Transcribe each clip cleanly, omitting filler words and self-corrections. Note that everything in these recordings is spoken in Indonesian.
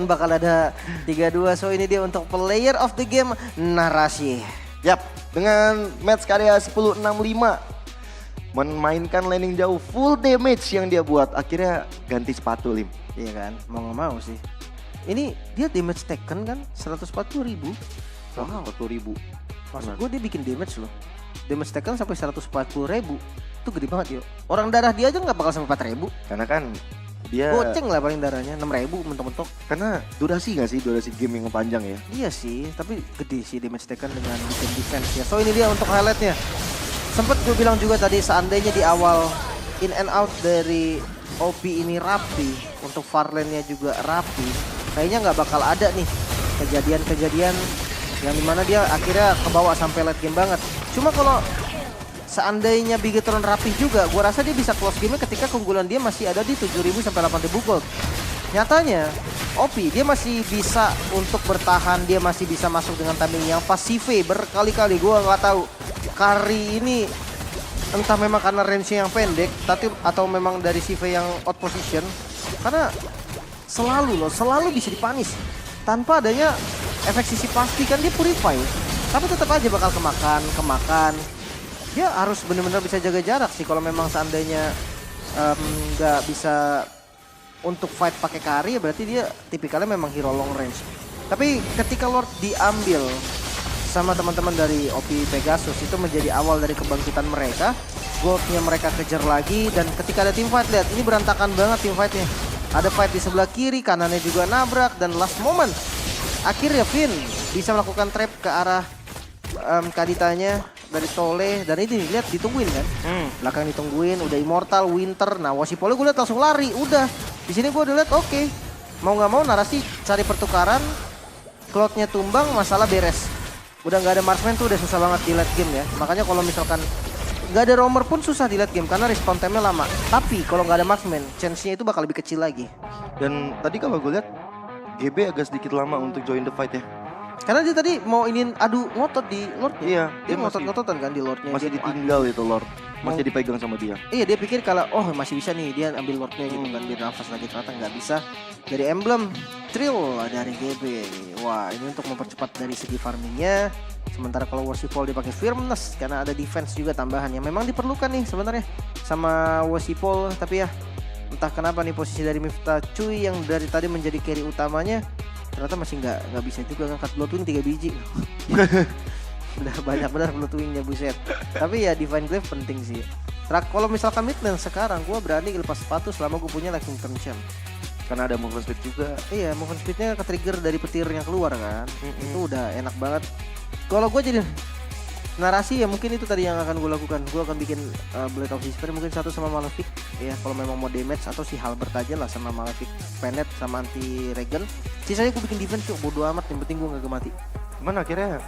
bakal ada 3-2. So ini dia untuk player of the game Narasi. Yap, dengan match karya 10-6-5 memainkan landing jauh full damage yang dia buat. Akhirnya ganti sepatu, Lim. Iya kan, mau gak mau sih. Ini dia damage taken kan 140.000. Wow. 40.000. Maksud gue dia bikin damage loh. Damage taken sampai 140.000. Itu gede banget yuk. Orang darah dia aja gak bakal sampai 4.000. Karena kan dia Goceng lah paling darahnya 6.000 mentok-mentok. karena durasi gak sih, durasi game yang panjang ya. Iya sih, tapi gede sih damage taken dengan bikin defense ya. So ini dia untuk highlightnya. Sempet gue bilang juga tadi seandainya di awal in and out dari OP ini rapi, untuk farlane-nya juga rapi, kayaknya nggak bakal ada nih kejadian-kejadian yang dimana dia akhirnya kebawa sampai late game banget. Cuma kalau seandainya Bigetron rapih juga, gue rasa dia bisa close game ketika keunggulan dia masih ada di 7.000 sampai 8.000 gold. Nyatanya OP dia masih bisa untuk bertahan, dia masih bisa masuk dengan timing yang pas. CV berkali-kali gue nggak tahu Kari ini entah memang karena range-nya yang pendek atau memang dari CV yang out position, karena selalu bisa dipanis tanpa adanya efek sisi pasti. Kan dia purify tapi tetap aja bakal kemakan. Dia harus benar-benar bisa jaga jarak sih kalau memang seandainya nggak bisa untuk fight pakai Kari, ya berarti dia tipikalnya memang hero long range. Tapi ketika Lord diambil sama teman-teman dari OP Pegasus, itu menjadi awal dari kebangkitan mereka. Goldnya mereka kejar lagi, dan ketika ada team fight, lihat ini berantakan banget team fightnya. Ada fight di sebelah kiri, kanannya juga nabrak, dan last moment akhirnya Finn bisa melakukan trap ke arah Kaditanya dari Tole, dan ini lihat ditungguin kan. Belakang ditungguin, udah immortal, Winter. Nah, Wasipole gue lihat langsung lari, udah. Di sini gue udah lihat oke. Mau nggak mau Narasi cari pertukaran, Cloud-nya tumbang, masalah beres. Udah nggak ada marksman tuh udah susah banget di late game ya. Makanya kalau misalkan nggak ada roamer pun susah di late game karena respawn time-nya lama. Tapi kalau nggak ada marksman, chance-nya itu bakal lebih kecil lagi. Dan tadi kalau gue lihat GB agak sedikit lama untuk join the fight ya. Karena dia tadi mau adu ngotot di Lord-nya. Iya, Dia dia ngotot-ngototan kan di Lord-nya. Masih Dia ditinggal itu Lord. Masih dipegang sama dia. Iya, dia pikir kalau masih bisa nih dia ambil Lord-nya gitu kan, biar nafas lagi, ternyata nggak bisa. Dari emblem Trill dari GB. Wah, ini untuk mempercepat dari segi farmingnya. Sementara kalau Wasipol dipakai Firmness karena ada defense juga tambahan yang memang diperlukan nih sebenarnya sama Wasipol. Tapi ya entah kenapa nih posisi dari Miftah Cuy yang dari tadi menjadi carry utamanya ternyata masih nggak bisa juga ngangkat Bloodwing 3 biji. Udah banyak benar Bloodwingnya, buset. Tapi ya Divine Glaive penting sih. Kalau misalkan mid lane sekarang gue berani lepas sepatu selama gue punya Lightning Turn Champ. Karena ada movement speed juga. Iya, movement speednya ke-trigger dari petirnya keluar kan. Itu udah enak banget. Kalau gue jadi Narasi ya mungkin itu tadi yang akan gue lakukan. Gue akan bikin Blade of Despair mungkin satu sama Malefic. Ya kalau memang mau damage, atau si Halbert aja lah sama Malefic Penet sama anti Regen. Sisanya gue bikin defense yuk, bodo amat, yang penting gue gak mati. Cuman akhirnya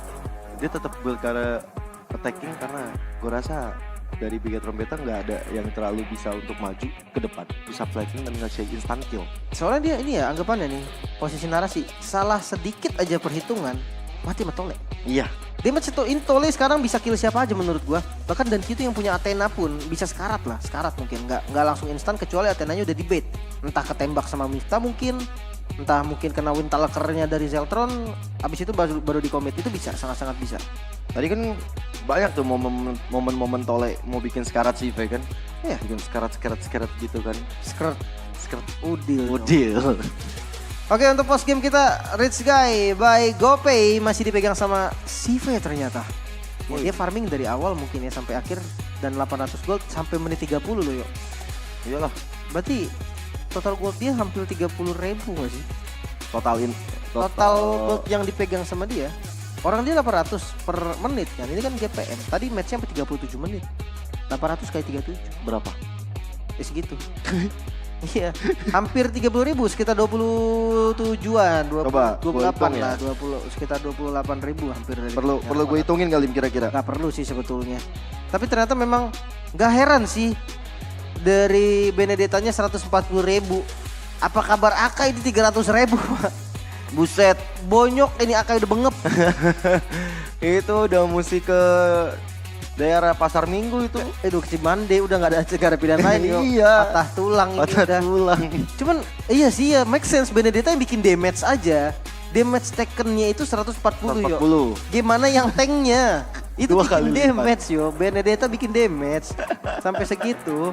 dia tetap build karena attacking, karena gue rasa dari Bigetron Beta nggak ada yang terlalu bisa untuk maju ke depan, bisa flanking dan ngasih instant kill. Soalnya dia ini ya anggapannya nih, posisi Narasi salah sedikit aja perhitungan mati sama Tole. Iya. Damage itu Tole sekarang bisa kill siapa aja menurut gua. Bahkan dan itu yang punya Athena pun bisa sekarat mungkin, nggak langsung instan kecuali Athenanya udah di bait. Entah ketembak sama Miftah mungkin, entah mungkin kena Windtalker-nya dari Zeltron, abis itu baru di commit. Itu bisa, sangat-sangat bisa. Tadi kan banyak tuh momen-momen Tole mau bikin sekarat sih, kan? Iya. Bikin sekarat gitu kan. Skirt Udil. Oke, untuk post game kita Rich Guy by GoPay masih dipegang sama CV ternyata. Ya, dia farming dari awal mungkin ya sampai akhir, dan 800 gold sampai menit 30 loh yuk. Iyalah. Berarti total gold dia hampir 30.000 gak sih? Total gold yang dipegang sama dia. Orang dia 800 per menit kan. Ini kan GPM. Tadi matchnya sampai 37 menit. 800 kali 37. Berapa? Ya segitu. Iya, hampir 30.000, sekitar 27-an, 28 lah, 20 sekitar 28.000 hampir. Perlu gue hitungin kali kira-kira. Gak perlu sih sebetulnya. Tapi ternyata memang gak heran sih dari Benedettanya 140.000. Apa kabar Akai di 300.000? Buset, bonyok ini Akai udah bengep. Itu udah musik ke daerah Pasar Minggu itu. Aduh Cimande udah gak ada pilihan lain yo. Iya. Patah tulang ini Patah udah. tulang. Cuman iya sih ya make sense, Benedetta yang bikin damage aja. Damage taken-nya itu 140 yo. 140. Gimana yang tanknya? Itu Dua bikin kali lipat. damage yo. Benedetta bikin damage sampai segitu.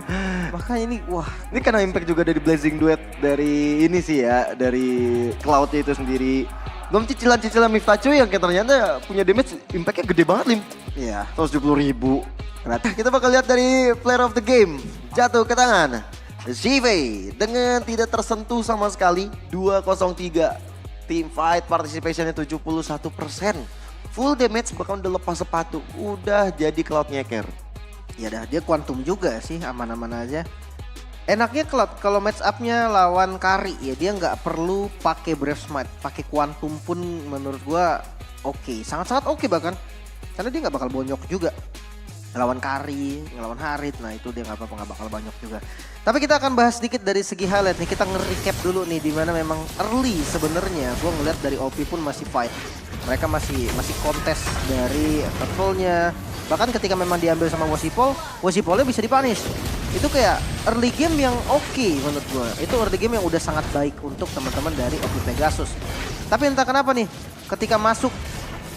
Makanya ini wah. Ini karena impact juga dari Blazing Duet dari ini sih ya, dari Cloud-nya itu sendiri. Belum cicilan-cicilan Miftacho yang kayak ternyata punya damage impact-nya gede banget Lim. Iya. 170.000. Nah, kita bakal lihat dari player of the game. Jatuh ke tangan Zive dengan tidak tersentuh sama sekali. 203. Team fight participation-nya 71%. Full damage bahkan udah lepas sepatu. Udah jadi Cloud nyeker. Ya dah dia quantum juga sih, aman-aman aja. Enaknya kalau match up-nya lawan Kari ya dia nggak perlu pakai Brave Smite, pakai Quantum pun menurut gua oke, sangat-sangat oke bahkan. Karena dia nggak bakal bonyok juga. Lawan Kari, ngelawan Harit, nah itu dia nggak bakal bonyok juga. Tapi kita akan bahas sedikit dari segi highlight nih, kita nge-recap dulu nih di mana memang early sebenarnya. Gua ngeliat dari OP pun masih fight. Mereka masih kontes dari turtle-nya. Bahkan ketika memang diambil sama Wasipol-nya bisa dipunish. Itu kayak early game yang oke menurut gue. Itu early game yang udah sangat baik untuk teman-teman dari OP Pegasus. Tapi entah kenapa nih, ketika masuk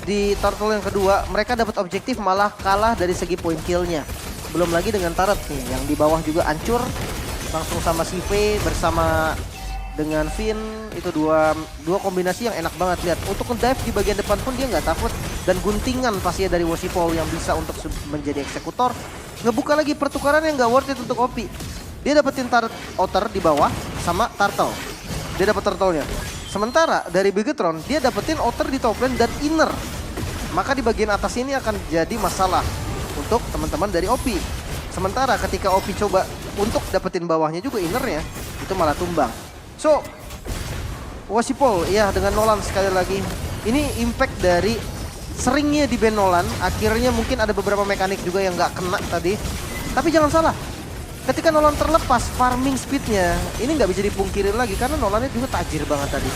di turtle yang kedua, mereka dapat objektif malah kalah dari segi point kill-nya. Belum lagi dengan turret nih, yang di bawah juga hancur. Langsung sama Sive bersama dengan Finn, itu dua kombinasi yang enak banget lihat. Untuk nge-dive di bagian depan pun dia nggak takut. Dan guntingan pastinya dari Wasipol yang bisa untuk menjadi eksekutor. Ngebuka lagi pertukaran yang nggak worth it untuk OP. Dia dapetin Otter di bawah sama Turtle. Dia dapet Turtle-nya. Sementara dari Bigetron dia dapetin Otter di top lane dan inner. Maka di bagian atas ini akan jadi masalah untuk teman-teman dari OP. Sementara ketika OP coba untuk dapetin bawahnya juga innernya, itu malah tumbang. So, Wasipol ya dengan Nolan sekali lagi. Ini impact dari seringnya di ban Nolan, akhirnya mungkin ada beberapa mekanik juga yang nggak kena tadi. Tapi jangan salah, ketika Nolan terlepas, farming speednya ini nggak bisa dipungkiri lagi karena Nolannya juga tajir banget tadi.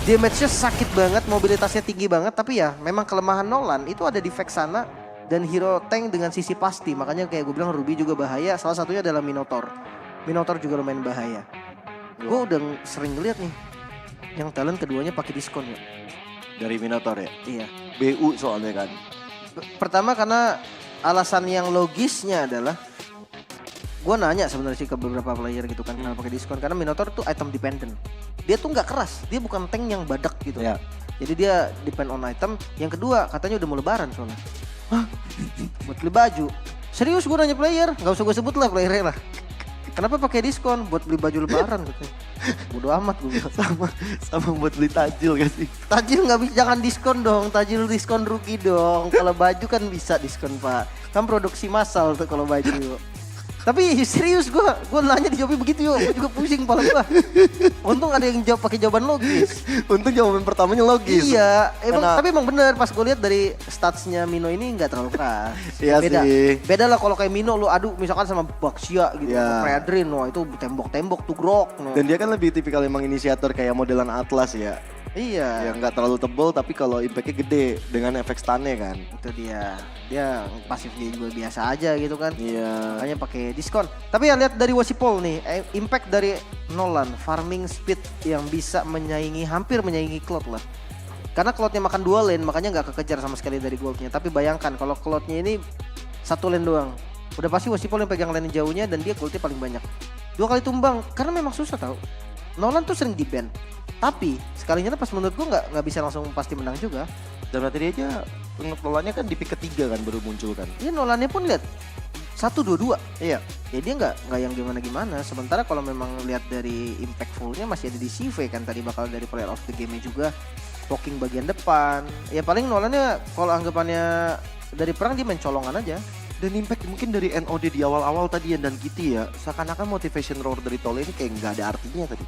Damage-nya sakit banget, mobilitasnya tinggi banget, tapi ya memang kelemahan Nolan itu ada di Vexana dan hero tank dengan sisi pasti. Makanya kayak gue bilang Ruby juga bahaya, salah satunya adalah Minotaur. Minotaur juga lumayan bahaya. Gue udah sering lihat nih, yang talent keduanya pakai diskon ya. Dari Minotaur ya? Iya. BU soalnya kan. Pertama karena alasan yang logisnya adalah gue nanya sebenarnya sih ke beberapa player gitu kan kenapa pakai diskon, karena Minotaur tuh item dependent. Dia tuh nggak keras, dia bukan tank yang badak gitu. Ya. Jadi dia depend on item. Yang kedua katanya udah mau lebaran soalnya. Hah? Buat beli baju. Serius gue nanya player, nggak usah gue sebut lah playernya lah. Kenapa pakai diskon? Buat beli baju lebaran katanya. Bodo amat gue. Sama buat beli tajil gak sih? Tajil nggak bisa, jangan diskon dong. Tajil diskon rugi dong. Kalau baju kan bisa diskon pak. Kan produksi massal tuh kalau baju. Tapi serius gue nanya dijawabnya begitu yuk. Gue juga pusing kepala gue. Untung ada yang jawab pakai jawaban logis. Untung jawaban pertamanya logis. Iya, Karena... tapi emang bener pas gue lihat dari statsnya Mino ini nggak terlalu keras. Iya Beda. sih. Beda lah kalau kayak Mino lu adu misalkan sama Baxia gitu, Iya. Predrin, wah itu tembok-tembok tuh grok. No. Dan dia kan lebih tipikal emang inisiator kayak modelan Atlas ya. Iya. Yang nggak terlalu tebel tapi kalau impactnya gede dengan efek stunnya kan. Itu dia pasifnya juga biasa aja gitu kan. Iya. Makanya pakai diskon. Tapi ya lihat dari Wasipol nih, impact dari Nolan, farming speed yang bisa hampir menyaingi Cloud lah. Karena Cloudnya makan 2 lane, makanya nggak kekejar sama sekali dari goldnya. Tapi bayangkan kalau Cloudnya ini 1 lane doang, udah pasti Wasipol yang pegang lane jauhnya dan dia goldnya paling banyak. 2 kali tumbang, karena memang susah tau. Nolan tuh sering di-ban, tapi sekalinya pas menurut gua nggak bisa langsung pasti menang juga. Dan berarti dia aja pengelolannya kan di pick ketiga kan baru muncul kan. Iya Nolannya pun lihat 1-2-2. Iya. Ya dia nggak yang gimana-gimana. Sementara kalau memang lihat dari impactfulnya masih ada di CV kan tadi bakal dari player of the game-nya juga. Poking bagian depan. Ya paling Nolannya kalau anggapannya dari perang dia main colongan aja. Dan impact mungkin dari NOD di awal-awal tadi dan Kitty ya, seakan-akan motivation roar dari Tole ini kayak nggak ada artinya tadi.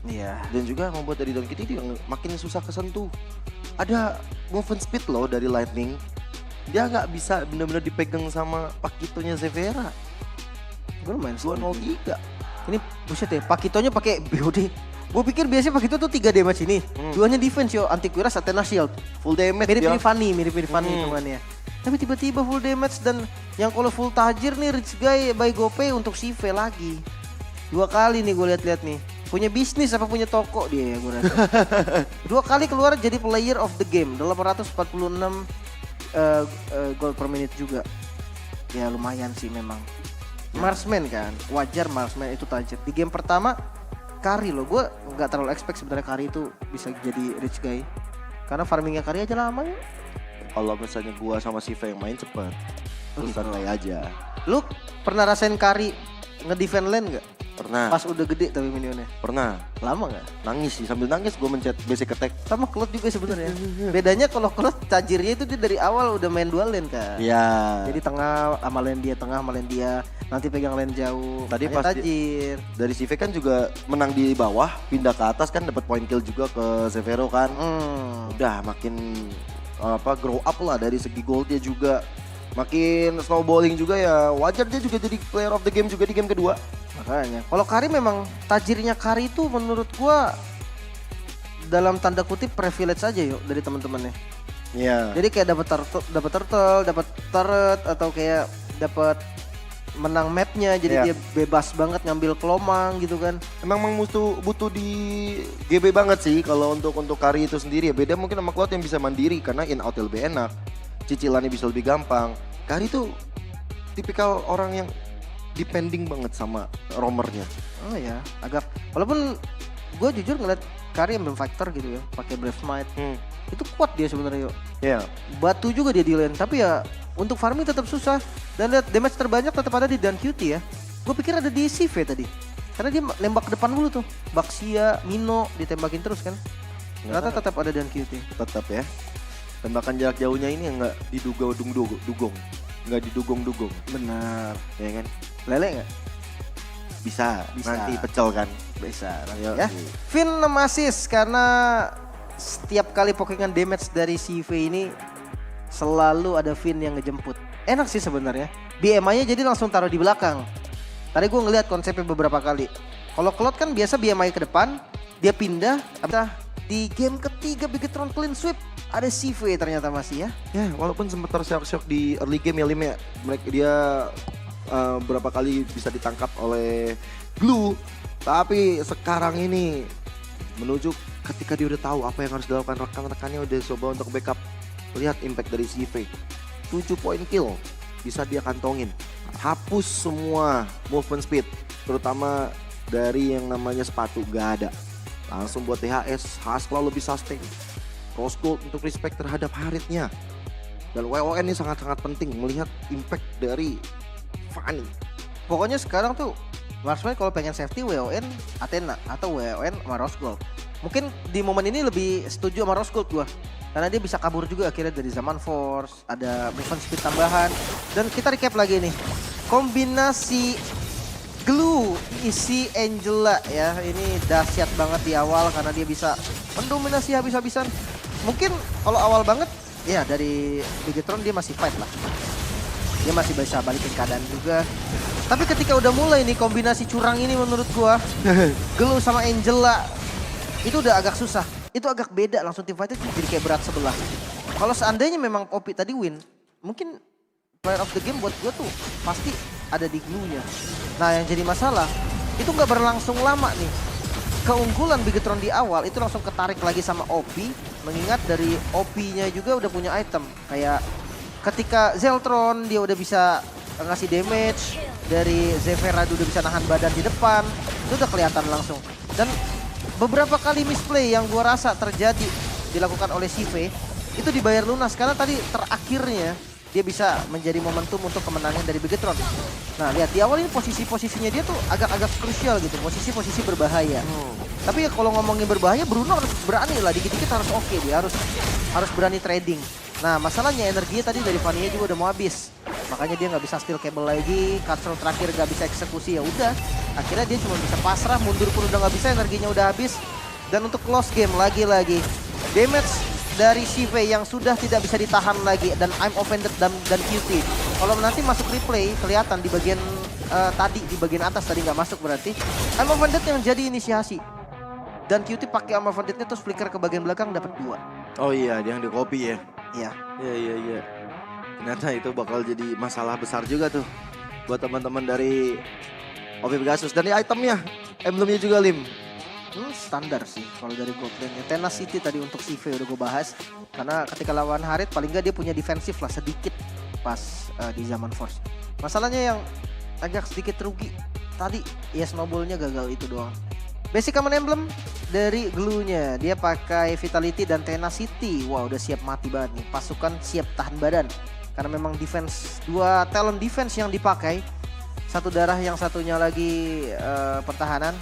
Iya. Dan juga membuat dari Don Kitty dia makin susah kesentuh. Ada movement speed loh dari Lightning. Dia nggak bisa benar-benar dipegang sama Pakitonya Zevera. Gue main 203. Ini buset ya, Pakitonya pakai BOD. Gue pikir biasanya Pakito tuh 3 damage ini. 2-nya defense yo, Antiquiras, Athena Shield. Full damage Mirip-mirip dia. Fanny hitungannya. Tapi tiba-tiba full damage dan yang kalau full tajir nih Rich Guy by GoPay untuk CV lagi. 2 kali nih gue lihat-lihat nih. Punya bisnis apa punya toko dia ya gue rasa. 2 kali keluar jadi player of the game. 846 gold per minute juga. Ya lumayan sih memang. Marksman kan, wajar marksman itu tajir. Di game pertama Kari loh, gue nggak terlalu expect sebenarnya Kari itu bisa jadi Rich Guy. Karena farmingnya Kari aja lama ya. Kalau misalnya gua sama Siva yang main cepet, terus santai aja. Lu pernah rasain Kari nge-defend lane nggak? Pernah, Pas udah gede tapi minionnya. pernah. Lama nggak? Nangis sih, sambil nangis gua mencet basic attack. Sama Claude juga sebenarnya. Bedanya kalau Claude tajirnya itu dia dari awal udah main dual lane kan. Iya. Jadi tengah sama lane dia, tengah sama lane dia. Nanti pegang lane jauh. Tadi makanya pas tajir. Dari Siva kan juga menang di bawah, pindah ke atas kan dapat point kill juga ke Severo kan. Udah makin grow up lah dari segi goldnya juga. Makin snowballing juga ya, wajar dia juga jadi player of the game juga di game kedua. Makanya, kalau Kari memang tajirnya Kari itu menurut gua dalam tanda kutip privilege aja yuk dari teman-temannya. Iya. Jadi kayak dapat turtle, dapat turret atau kayak dapat menang mapnya, jadi Iya. dia bebas banget ngambil kelomang gitu kan. Emang butuh di GB banget sih kalau untuk Kari itu sendiri ya. Beda mungkin sama Cloud yang bisa mandiri karena in out lebih enak. Cicilannya bisa lebih gampang. Kari tuh tipikal orang yang depending banget sama roamernya. Oh ya, agak walaupun gue jujur ngeliat Kari ambil fighter gitu ya, pakai Brave Smite. Itu kuat dia sebenarnya yuk. Iya. Batu juga dia di lane, tapi ya untuk farming tetap susah. Dan lihat damage terbanyak tetap ada di Dan QT ya. Gue pikir ada di CV tadi. Karena dia nembak ke depan dulu tuh. Baxia, Mino ditembakin terus kan. Ternyata tetap ada Dan QT. Tetap ya. Tembakan jarak jauhnya ini yang nggak dugong. Nggak didugong-dugong. Benar. Ya kan? Lele nggak? Bisa. Bisa. Nanti pecel kan. Bisa. Ayo, Ya. iya. Finn 6 assist karena setiap kali pokingan damage dari CV ini selalu ada Finn yang ngejemput. Enak sih sebenarnya. BMI-nya jadi langsung taruh di belakang. Tadi gue ngeliat konsepnya beberapa kali. Kalau Cloud kan biasa BMI ke depan, dia pindah. Di game ketiga Bigetron clean sweep ada CV ternyata masih ya. Ya, walaupun sempat tersyok-syok di early game ya Lim ya. Mereka dia berapa kali bisa ditangkap oleh Glue. Tapi sekarang ini menuju ketika dia udah tahu apa yang harus dilakukan, rekan-rekannya udah coba untuk backup. Lihat impact dari CV. 7 point kill bisa dia kantongin. Hapus semua movement speed, terutama dari yang namanya sepatu gak ada. Langsung buat THS, Haskell lebih sustain. Rose Gold untuk respect terhadap Haritnya. Dan WON ini sangat-sangat penting melihat impact dari Fanny. Pokoknya sekarang tuh Marksman kalau pengen safety WON Athena atau WON sama Rose Gold. Mungkin di momen ini lebih setuju sama Rose Gold gua. Karena dia bisa kabur juga akhirnya dari Zaman Force, ada movement speed tambahan. Dan kita recap lagi nih. Kombinasi Glue isi Angela ya, ini dahsyat banget di awal karena dia bisa mendominasi habis-habisan. Mungkin kalau awal banget ya dari Bigetron dia masih fight lah. Dia masih bisa balikin keadaan juga. Tapi ketika udah mulai nih kombinasi curang ini menurut gua Glue sama Angela itu udah agak susah. Itu agak beda, langsung team fight-nya jadi kayak berat sebelah. Kalau seandainya memang Poppy tadi win, mungkin player of the game buat gue tuh pasti ada di Glue-nya. Nah yang jadi masalah, itu nggak berlangsung lama nih. Keunggulan Bigetron di awal itu langsung ketarik lagi sama OP, mengingat dari OP-nya juga udah punya item. Kayak ketika Zeltron dia udah bisa ngasih damage, dari Zeferad udah bisa nahan badan di depan, itu udah kelihatan langsung. Dan beberapa kali misplay yang gua rasa terjadi dilakukan oleh CV itu dibayar lunas karena tadi terakhirnya dia bisa menjadi momentum untuk kemenangan dari Bigetron. Nah lihat di awal ini posisi-posisinya dia tuh agak-agak krusial gitu, posisi-posisi berbahaya. Tapi ya kalau ngomongin berbahaya, Bruno harus berani lah, dikit-dikit harus oke, dia harus berani trading. Nah masalahnya energinya tadi dari Vania juga udah mau habis. Makanya dia nggak bisa steal cable lagi, Cutthroat terakhir nggak bisa eksekusi, ya udah. Akhirnya dia cuma bisa pasrah, mundur pun udah nggak bisa, energinya udah habis. Dan untuk close game lagi-lagi, damage dari CV yang sudah tidak bisa ditahan lagi dan I'm offended dan QT. Kalau nanti masuk replay kelihatan di bagian tadi, di bagian atas tadi nggak masuk berarti I'm offended yang jadi inisiasi. Dan QT pakai I'm offendednya terus flicker ke bagian belakang dapat 2. Oh iya, dia yang di copy ya. Iya. Iya. Ternyata itu bakal jadi masalah besar juga tuh buat teman-teman dari OP Pegasus. Dan di itemnya, emblemnya juga Lim. Standar sih kalau dari gold lane-nya. Tenacity tadi untuk CV udah gue bahas. Karena ketika lawan Harit paling nggak dia punya defensif lah sedikit pas di zaman Force. Masalahnya yang agak sedikit rugi tadi ya snowball-nya gagal itu doang. Basic common emblem dari glue-nya, dia pakai Vitality dan Tenacity. Wah, udah siap mati banget nih. Pasukan siap tahan badan. Karena memang defense, dua talent defense yang dipakai. Satu darah, yang satunya lagi pertahanan.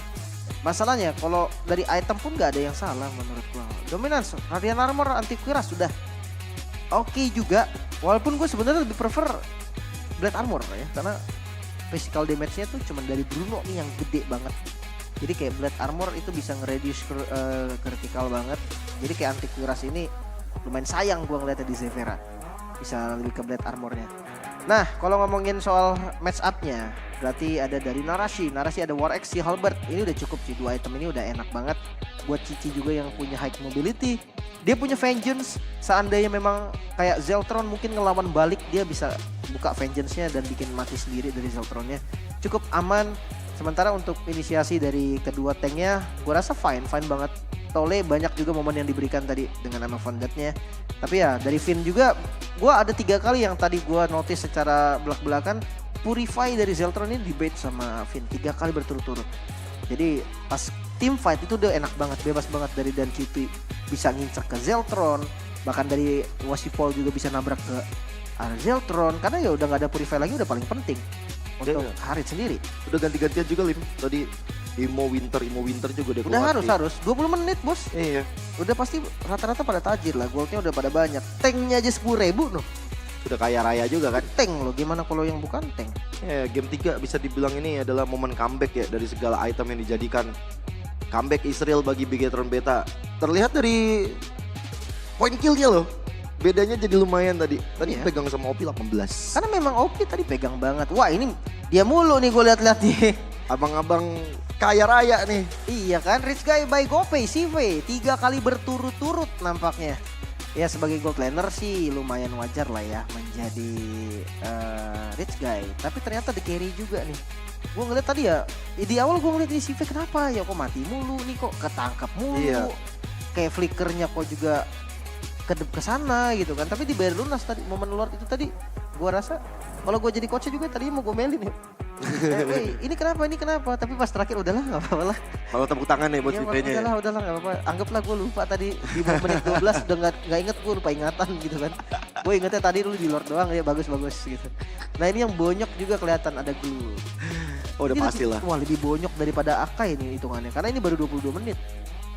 Masalahnya kalau dari item pun gak ada yang salah menurut gua. Dominance, Radiant Armor, anti kuras sudah oke juga. Walaupun gue sebenarnya lebih prefer Blade Armor ya. Karena physical damage-nya tuh cuma dari Bruno nih yang gede banget. Jadi kayak Blade Armor itu bisa nge-reduce critical banget. Jadi kayak anti kuras ini lumayan sayang gua ngeliatnya di Zevera. Bisa lebih ke Blade Armornya. Nah, kalau ngomongin soal match up-nya, berarti ada dari Narashi ada War Axe, si Halberd. Ini udah cukup sih, dua item ini udah enak banget. Buat Cici juga yang punya high mobility. Dia punya Vengeance, seandainya memang kayak Zeltron mungkin ngelawan balik, dia bisa buka Vengeance-nya dan bikin mati sendiri dari Zeltron-nya. Cukup aman. Sementara untuk inisiasi dari kedua tanknya, gue rasa fine banget. Tole banyak juga momen yang diberikan tadi dengan nama Fondet-nya. Tapi ya dari Finn juga, gue ada 3 kali yang tadi gue notice secara belak-belakan. Purify dari Zeltron ini debate sama Finn 3 kali berturut-turut. Jadi pas team fight itu udah enak banget, bebas banget dari Dan Citi. Bisa ngincer ke Zeltron, bahkan dari Wasipol juga bisa nabrak ke arah Zeltron. Karena ya udah gak ada Purify lagi, udah paling penting untuk Harit sendiri. Udah ganti-gantian juga Lim. Tadi Imo Winter juga dia udah harus 20 menit bos. Iya. Udah pasti rata-rata pada tajir lah, goldnya udah pada banyak. Tanknya aja 10.000 noh. Udah kaya raya juga kan. Tank loh, gimana kalau yang bukan tank? Ya, game 3 bisa dibilang ini adalah momen comeback ya dari segala item yang dijadikan comeback Israel bagi Bigetron Beta. Terlihat dari point kill-nya loh. Bedanya jadi lumayan tadi. Tadi Iya. pegang sama OP 18. Karena memang OP tadi pegang banget. Wah ini dia mulu nih gue lihat-lihat nih. Abang-abang kaya raya nih. Iya kan, Rich Guy by GoPay CV 3 kali berturut-turut nampaknya. Ya sebagai gold laner sih lumayan wajar lah ya menjadi Rich Guy. Tapi ternyata the carry juga nih. Gue ngeliat tadi ya, di awal gue ngeliat ini CV kenapa ya kok mati mulu nih, kok ketangkap mulu. Iya. Kayak flickernya kok juga ke sana gitu kan. Tapi dibayar lunas tadi, momen Lord itu tadi. Gue rasa kalau gue jadi coach juga tadi mau gomelin ya. Ini kenapa? Tapi pas terakhir udahlah nggak apa-apa lah. Kalau tepuk tangan nih buat CV-nya. Udahlah nggak apa-apa. Anggaplah gue lupa tadi di menit 12 udah nggak inget, gue lupa ingatan gitu kan. Gue ingetnya tadi dulu di Lord doang ya, bagus gitu. Nah ini yang bonyok juga kelihatan ada glue. Oh udah Ini pasti lah. Wah lebih bonyok daripada Akai ini hitungannya. Karena ini baru 22 menit.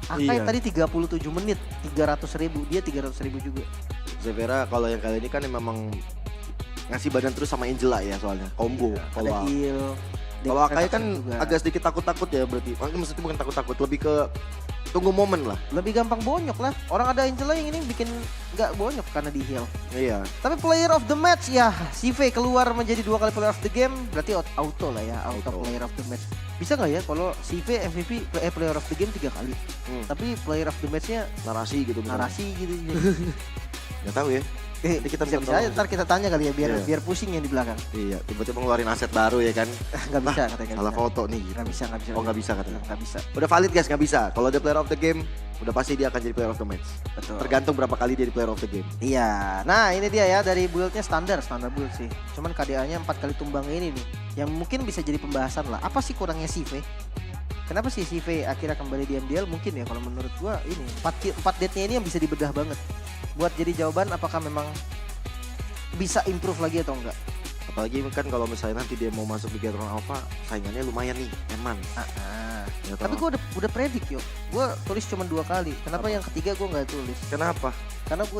Akai Iya. tadi 37 menit, 300.000, dia 300.000 juga. Zevera kalau yang kali ini kan memang ngasih badan terus sama Angela ya soalnya. Combo. Ada heal. Kalau Akai kan juga agak sedikit takut-takut ya berarti. Maksudnya bukan takut-takut, lebih ke tunggu momen lah. lebih gampang bonyok lah. Orang ada Angela yang ini bikin nggak bonyok karena di heal. Iya. Tapi player of the match ya, CV keluar menjadi 2 kali player of the game, berarti auto lah ya, auto player of the match. Bisa nggak ya kalau CV MVP player of the game 3 kali, tapi player of the match-nya Narasi gitu misalnya. narasi gitu. Nggak tahu ya. Nanti kita bisa minta aja, tolong. ntar kita tanya kali ya biar Iya. biar pusing yang di belakang. Iya, tiba-tiba ngeluarin aset baru ya kan. Nggak bisa katanya. Salah foto nih gitu. Nggak bisa. Oh nggak bisa katanya. Nggak bisa. Udah valid guys, nggak bisa. Kalau ada player of the game, udah pasti dia akan jadi player of the match. Betul. Tergantung berapa kali dia di player of the game. Iya, nah ini dia ya dari build-nya standar build sih. Cuman KDA-nya 4 kali tumbang ini nih, yang mungkin bisa jadi pembahasan lah. Apa sih kurangnya CV? Kenapa sih CV akhirnya kembali di MDL? Mungkin ya kalau menurut gua ini 4 death-nya ini yang bisa dibedah banget. Buat jadi jawaban apakah memang bisa improve lagi atau enggak? Apalagi kan kalau misalnya nanti dia mau masuk di Bigetron Alpha, saingannya lumayan nih, eman. Ya, Tapi gua udah predik yuk. Gua tulis cuma 2 kali. Kenapa yang ketiga gua nggak tulis? Kenapa? Karena gua